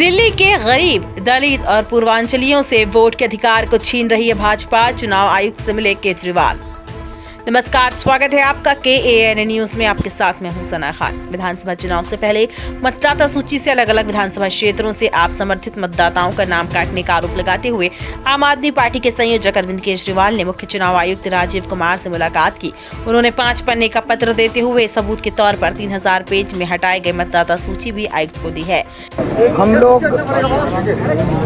दिल्ली के गरीब, दलित और पूर्वांचलियों से वोट के अधिकार को छीन रही है भाजपा। चुनाव आयुक्त से मिले केजरीवाल। नमस्कार, स्वागत है आपका KAN न्यूज में। आपके साथ मैं हूं सना खान। विधानसभा चुनाव से पहले मतदाता सूची से अलग अलग विधानसभा क्षेत्रों से आप समर्थित मतदाताओं का नाम काटने का आरोप लगाते हुए आम आदमी पार्टी के संयोजक अरविंद केजरीवाल ने मुख्य चुनाव आयुक्त राजीव कुमार से मुलाकात की। उन्होंने 5 पन्ने का पत्र देते हुए सबूत के तौर पर 3000 पेज में हटाए गए मतदाता सूची भी आयुक्त को दी है। हम लोग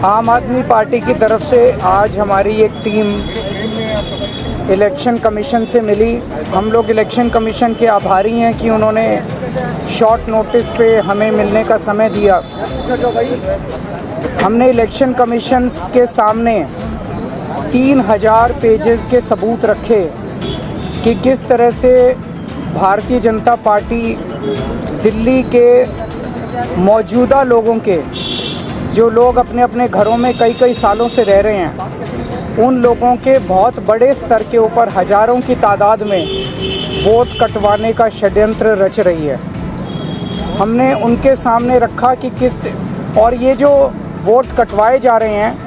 आम आदमी पार्टी की तरफ से आज हमारी एक टीम इलेक्शन कमीशन से मिली। हम लोग इलेक्शन कमीशन के आभारी हैं कि उन्होंने शॉर्ट नोटिस पे हमें मिलने का समय दिया। हमने इलेक्शन कमीशन के सामने 3000 पेजेस के सबूत रखे कि किस तरह से भारतीय जनता पार्टी दिल्ली के मौजूदा लोगों के, जो लोग अपने अपने घरों में कई सालों से रह रहे हैं, उन लोगों के बहुत बड़े स्तर के ऊपर हजारों की तादाद में वोट कटवाने का षड्यंत्र रच रही है। हमने उनके सामने रखा कि किस, और ये जो वोट कटवाए जा रहे हैं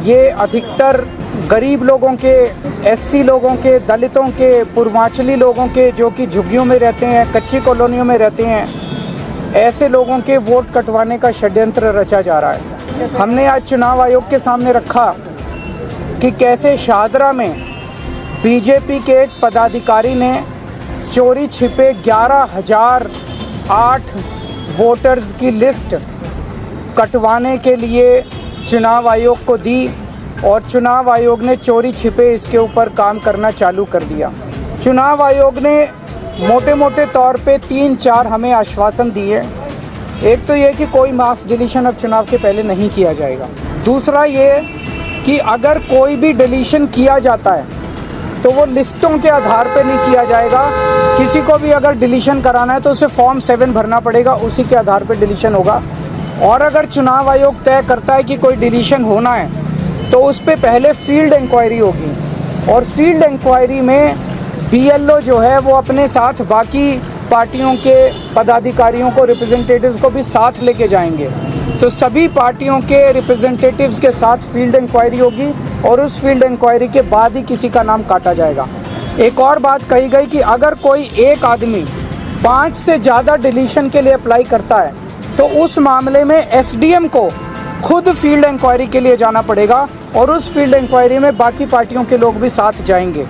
ये अधिकतर गरीब लोगों के, SC लोगों के, दलितों के, पूर्वांचली लोगों के, जो कि झुग्गियों में रहते हैं, कच्ची कॉलोनियों में रहते हैं, ऐसे लोगों के वोट कटवाने का षड्यंत्र रचा जा रहा है। हमने आज चुनाव आयोग के सामने रखा कि कैसे शाहदरा में बीजेपी के एक पदाधिकारी ने चोरी छिपे 11,008 वोटर्स की लिस्ट कटवाने के लिए चुनाव आयोग को दी और चुनाव आयोग ने चोरी छिपे इसके ऊपर काम करना चालू कर दिया। चुनाव आयोग ने मोटे मोटे तौर पे 3-4 हमें आश्वासन दिए। एक तो ये कि कोई मास डिलीशन अब चुनाव के पहले नहीं किया जाएगा। दूसरा ये कि अगर कोई भी डिलीशन किया जाता है तो वो लिस्टों के आधार पर नहीं किया जाएगा। किसी को भी अगर डिलीशन कराना है तो उसे फॉर्म 7 भरना पड़ेगा, उसी के आधार पर डिलीशन होगा। और अगर चुनाव आयोग तय करता है कि कोई डिलीशन होना है तो उस पर पहले फील्ड इंक्वायरी होगी और फील्ड इंक्वायरी में BLO जो है वो अपने साथ बाकी पार्टियों के पदाधिकारियों को, रिप्रेजेंटेटिव्स को भी साथ लेके जाएंगे। तो सभी पार्टियों के रिप्रेजेंटेटिव्स के साथ फील्ड इंक्वायरी होगी और उस फील्ड इंक्वायरी के बाद ही किसी का नाम काटा जाएगा। एक और बात कही गई कि अगर कोई एक आदमी 5 से ज़्यादा डिलीशन के लिए अप्लाई करता है तो उस मामले में SDM को खुद फील्ड इंक्वायरी के लिए जाना पड़ेगा और उस फील्ड इंक्वायरी में बाकी पार्टियों के लोग भी साथ जाएंगे।